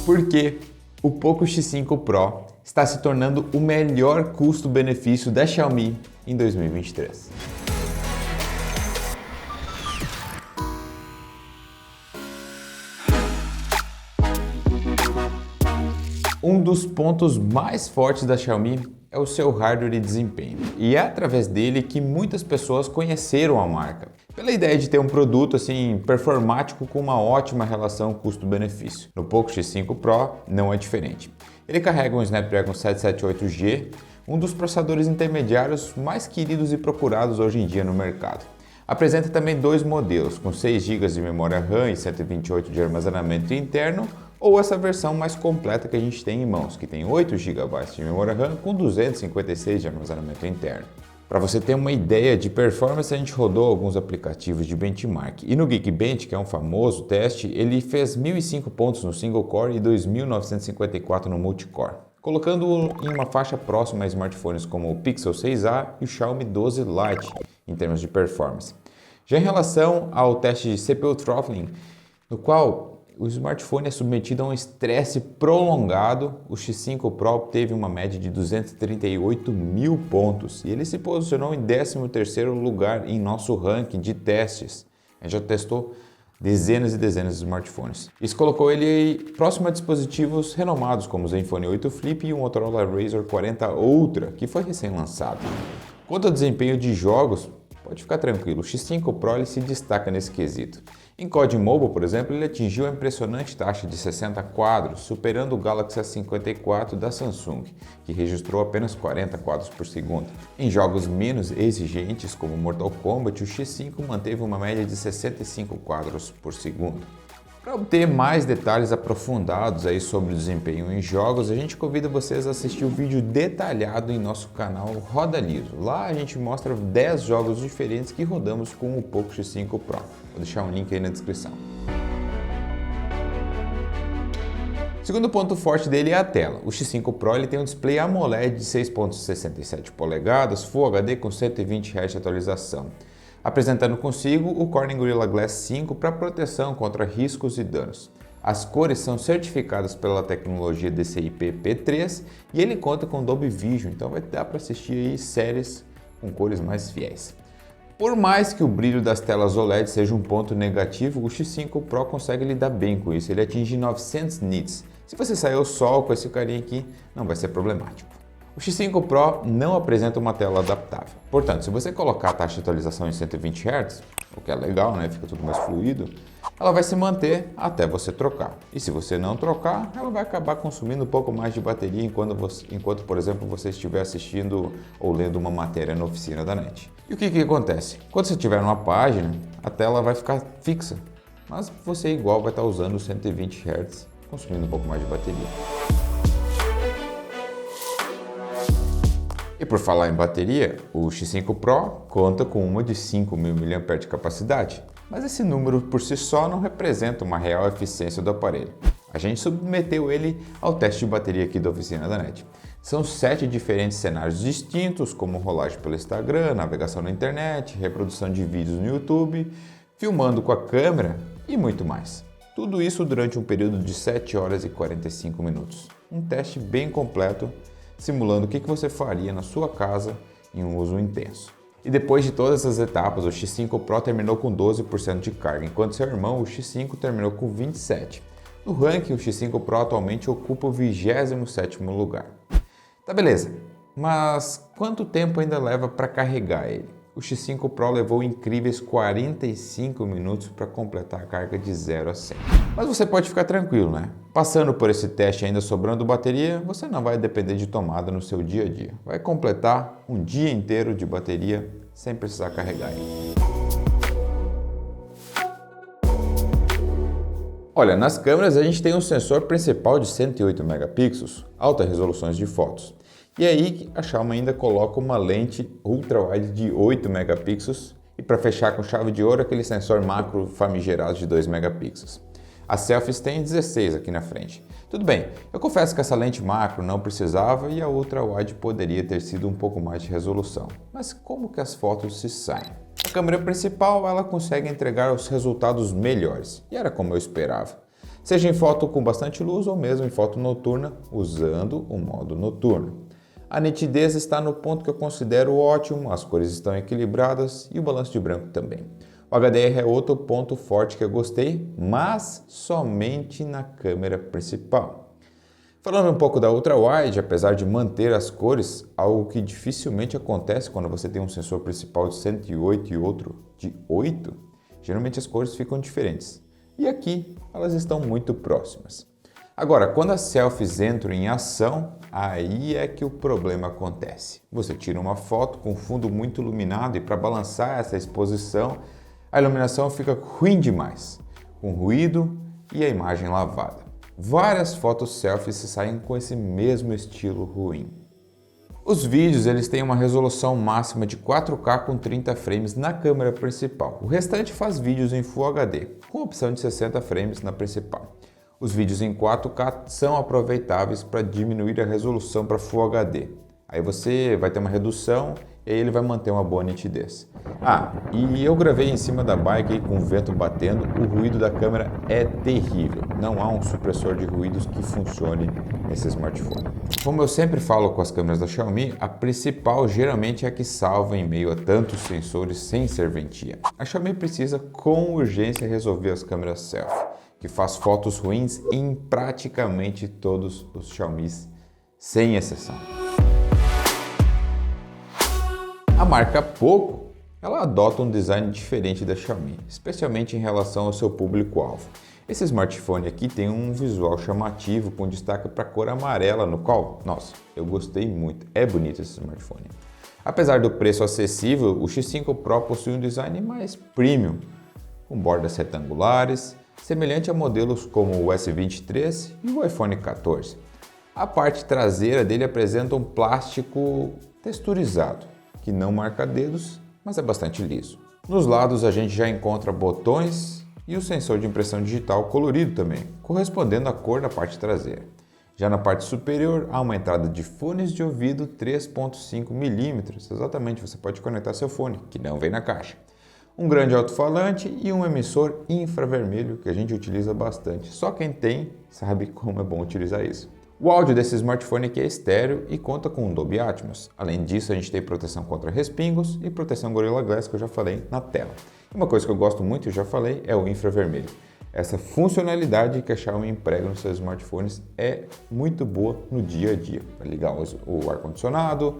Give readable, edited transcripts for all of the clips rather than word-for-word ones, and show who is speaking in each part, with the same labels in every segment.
Speaker 1: por que o Poco X5 Pro está se tornando o melhor custo-benefício da Xiaomi em 2023. Um dos pontos mais fortes da Xiaomi é o seu hardware e desempenho. E é através dele que muitas pessoas conheceram a marca. Pela ideia de ter um produto assim performático com uma ótima relação custo-benefício. No Poco X5 Pro não é diferente. Ele carrega um Snapdragon 778G, um dos processadores intermediários mais queridos e procurados hoje em dia no mercado. Apresenta também dois modelos, com 6 GB de memória RAM e 128 de armazenamento interno, ou essa versão mais completa que a gente tem em mãos, que tem 8 GB de memória RAM com 256 de armazenamento interno. Para você ter uma ideia de performance, a gente rodou alguns aplicativos de benchmark. E no Geekbench, que é um famoso teste, ele fez 1.005 pontos no single core e 2.954 no multicore, colocando-o em uma faixa próxima a smartphones como o Pixel 6a e o Xiaomi 12 Lite em termos de performance. Já em relação ao teste de CPU throttling, no qual o smartphone é submetido a um estresse prolongado, o X5 Pro teve uma média de 238 mil pontos e ele se posicionou em 13º lugar em nosso ranking de testes. A gente já testou dezenas e dezenas de smartphones. Isso colocou ele próximo a dispositivos renomados como o Zenfone 8 Flip e o Motorola Razr 40 Ultra, que foi recém-lançado. Quanto ao desempenho de jogos, pode ficar tranquilo, o X5 Pro ele se destaca nesse quesito. Em COD Mobile, por exemplo, ele atingiu a impressionante taxa de 60 quadros, superando o Galaxy S54 da Samsung, que registrou apenas 40 quadros por segundo. Em jogos menos exigentes, como Mortal Kombat, o X5 manteve uma média de 65 quadros por segundo. Para obter mais detalhes aprofundados aí sobre o desempenho em jogos, a gente convida vocês a assistir o vídeo detalhado em nosso canal Roda Liso. Lá a gente mostra 10 jogos diferentes que rodamos com o Poco X5 Pro. Vou deixar um link aí na descrição. O segundo ponto forte dele é a tela. O X5 Pro ele tem um display AMOLED de 6.67 polegadas, Full HD com 120 Hz de atualização, apresentando consigo o Corning Gorilla Glass 5 para proteção contra riscos e danos. As cores são certificadas pela tecnologia DCI-P P3 e ele conta com Dolby Vision, então vai dar para assistir aí séries com cores mais fiéis. Por mais que o brilho das telas OLED seja um ponto negativo, o X5 Pro consegue lidar bem com isso, ele atinge 900 nits. Se você sair ao sol com esse carinha aqui, não vai ser problemático. O X5 Pro não apresenta uma tela adaptável. Portanto, se você colocar a taxa de atualização em 120 Hz, o que é legal, né? Fica tudo mais fluido, ela vai se manter até você trocar. E se você não trocar, ela vai acabar consumindo um pouco mais de bateria enquanto por exemplo, você estiver assistindo ou lendo uma matéria na oficina da NET. E o que acontece? Quando você estiver numa página, a tela vai ficar fixa, mas você igual vai estar usando 120 Hz, consumindo um pouco mais de bateria. E por falar em bateria, o X5 Pro conta com uma de 5.000 mAh de capacidade, mas esse número por si só não representa uma real eficiência do aparelho. A gente submeteu ele ao teste de bateria aqui da oficina da NET. São 7 diferentes cenários distintos, como rolagem pelo Instagram, navegação na internet, reprodução de vídeos no YouTube, filmando com a câmera e muito mais. Tudo isso durante um período de 7 horas e 45 minutos. Um teste bem completo, simulando o que você faria na sua casa em um uso intenso. E depois de todas essas etapas, o X5 Pro terminou com 12% de carga, enquanto seu irmão, o X5, terminou com 27%. No ranking, o X5 Pro atualmente ocupa o 27º lugar. Tá beleza, mas quanto tempo ainda leva para carregar ele? O X5 Pro levou incríveis 45 minutos para completar a carga de 0 a 100. Mas você pode ficar tranquilo, né? Passando por esse teste ainda sobrando bateria, você não vai depender de tomada no seu dia a dia. Vai completar um dia inteiro de bateria sem precisar carregar ele. Olha, nas câmeras a gente tem um sensor principal de 108 megapixels, altas resoluções de fotos. E aí a Xiaomi ainda coloca uma lente ultra-wide de 8 megapixels e para fechar com chave de ouro aquele sensor macro famigerado de 2 megapixels. As selfies têm 16 aqui na frente. Tudo bem, eu confesso que essa lente macro não precisava e a ultra-wide poderia ter sido um pouco mais de resolução. Mas como que as fotos se saem? A câmera principal ela consegue entregar os resultados melhores, e era como eu esperava. seja em foto com bastante luz ou mesmo em foto noturna usando o modo noturno. A nitidez está no ponto que eu considero ótimo, as cores estão equilibradas e o balanço de branco também. O HDR é outro ponto forte que eu gostei, mas somente na câmera principal. Falando um pouco da ultra-wide, apesar de manter as cores, algo que dificilmente acontece quando você tem um sensor principal de 108 e outro de 8, geralmente as cores ficam diferentes. E aqui elas estão muito próximas. Agora, quando as selfies entram em ação, aí é que o problema acontece. Você tira uma foto com fundo muito iluminado e para balançar essa exposição, a iluminação fica ruim demais, com ruído e a imagem lavada. Várias fotos selfies se saem com esse mesmo estilo ruim. Os vídeos eles têm uma resolução máxima de 4K com 30 frames na câmera principal. O restante faz vídeos em Full HD, com opção de 60 frames na principal. Os vídeos em 4K são aproveitáveis para diminuir a resolução para Full HD. Aí você vai ter uma redução e ele vai manter uma boa nitidez. E eu gravei em cima da bike com o vento batendo, o ruído da câmera é terrível. Não há um supressor de ruídos que funcione nesse smartphone. Como eu sempre falo com as câmeras da Xiaomi, a principal geralmente é a que salva em meio a tantos sensores sem serventia. A Xiaomi precisa com urgência resolver as câmeras selfie, que faz fotos ruins em praticamente todos os Xiaomis, sem exceção. A marca Poco, ela adota um design diferente da Xiaomi, especialmente em relação ao seu público-alvo. Esse smartphone aqui tem um visual chamativo com destaque para a cor amarela, no qual, nossa, eu gostei muito, é bonito esse smartphone. Apesar do preço acessível, o X5 Pro possui um design mais premium, com bordas retangulares, semelhante a modelos como o S23 e o iPhone 14. A parte traseira dele apresenta um plástico texturizado, que não marca dedos, mas é bastante liso. Nos lados a gente já encontra botões e o sensor de impressão digital colorido também, correspondendo à cor da parte traseira. Já na parte superior há uma entrada de fones de ouvido 3.5 mm, exatamente, você pode conectar seu fone, que não vem na caixa. Um grande alto-falante e um emissor infravermelho que a gente utiliza bastante. Só quem tem sabe como é bom utilizar isso. O áudio desse smartphone aqui é estéreo e conta com um Dolby Atmos. Além disso, a gente tem proteção contra respingos e proteção Gorilla Glass, que eu já falei na tela. Uma coisa que eu gosto muito, eu já falei, é o infravermelho. Essa funcionalidade que a Xiaomi emprega nos seus smartphones é muito boa no dia a dia. Para ligar o ar-condicionado,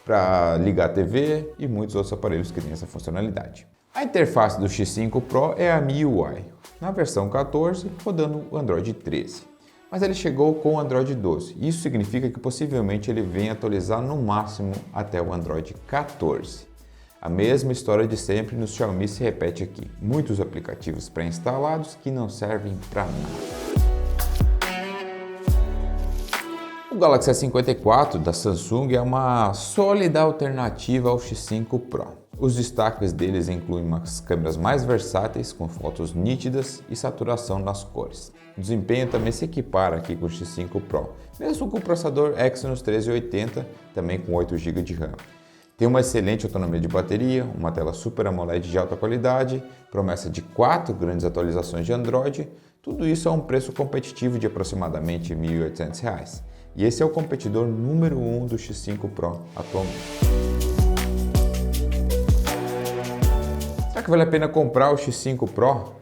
Speaker 1: para ligar a TV e muitos outros aparelhos que têm essa funcionalidade. A interface do X5 Pro é a MIUI, na versão 14, rodando o Android 13. Mas ele chegou com o Android 12. Isso significa que possivelmente ele venha atualizar no máximo até o Android 14. A mesma história de sempre no Xiaomi se repete aqui. Muitos aplicativos pré-instalados que não servem para nada. O Galaxy S54 da Samsung é uma sólida alternativa ao X5 Pro. Os destaques deles incluem umas câmeras mais versáteis, com fotos nítidas e saturação nas cores. O desempenho também se equipara aqui com o X5 Pro, mesmo com o processador Exynos 1380, também com 8 GB de RAM. Tem uma excelente autonomia de bateria, uma tela Super AMOLED de alta qualidade, promessa de 4 grandes atualizações de Android, tudo isso a um preço competitivo de aproximadamente R$ 1.800. E esse é o competidor número 1 do X5 Pro atualmente. Será que vale a pena comprar o X5 Pro?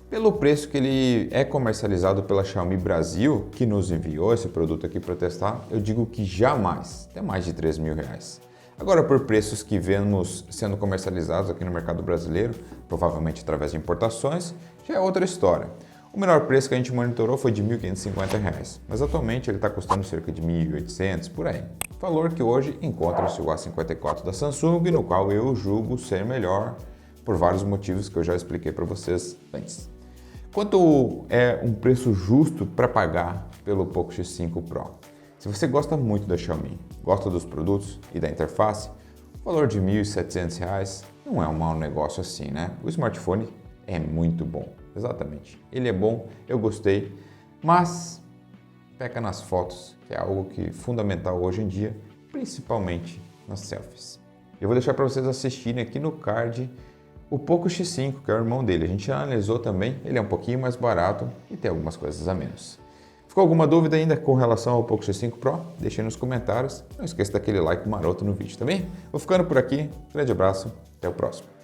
Speaker 1: Pelo preço que ele é comercializado pela Xiaomi Brasil, que nos enviou esse produto aqui para testar, eu digo que jamais, até mais de R$ 3.000. Agora, por preços que vemos sendo comercializados aqui no mercado brasileiro, provavelmente através de importações, já é outra história. O menor preço que a gente monitorou foi de R$ 1.550, mas atualmente ele está custando cerca de R$ 1.800, por aí. Valor que hoje encontra-se o A54 da Samsung, no qual eu julgo ser melhor, por vários motivos que eu já expliquei para vocês antes. Quanto é um preço justo para pagar pelo Poco X5 Pro? Se você gosta muito da Xiaomi, gosta dos produtos e da interface, o valor de R$ 1.700 não é um mau negócio assim, né? O smartphone é muito bom, exatamente. Ele é bom, eu gostei, mas peca nas fotos, que é algo que é fundamental hoje em dia, principalmente nas selfies. Eu vou deixar para vocês assistirem aqui no card o Poco X5, que é o irmão dele. A gente já analisou também, ele é um pouquinho mais barato e tem algumas coisas a menos. Ficou alguma dúvida ainda com relação ao Poco X5 Pro? Deixe aí nos comentários. Não esqueça daquele like maroto no vídeo também. Vou ficando por aqui, grande abraço, até o próximo.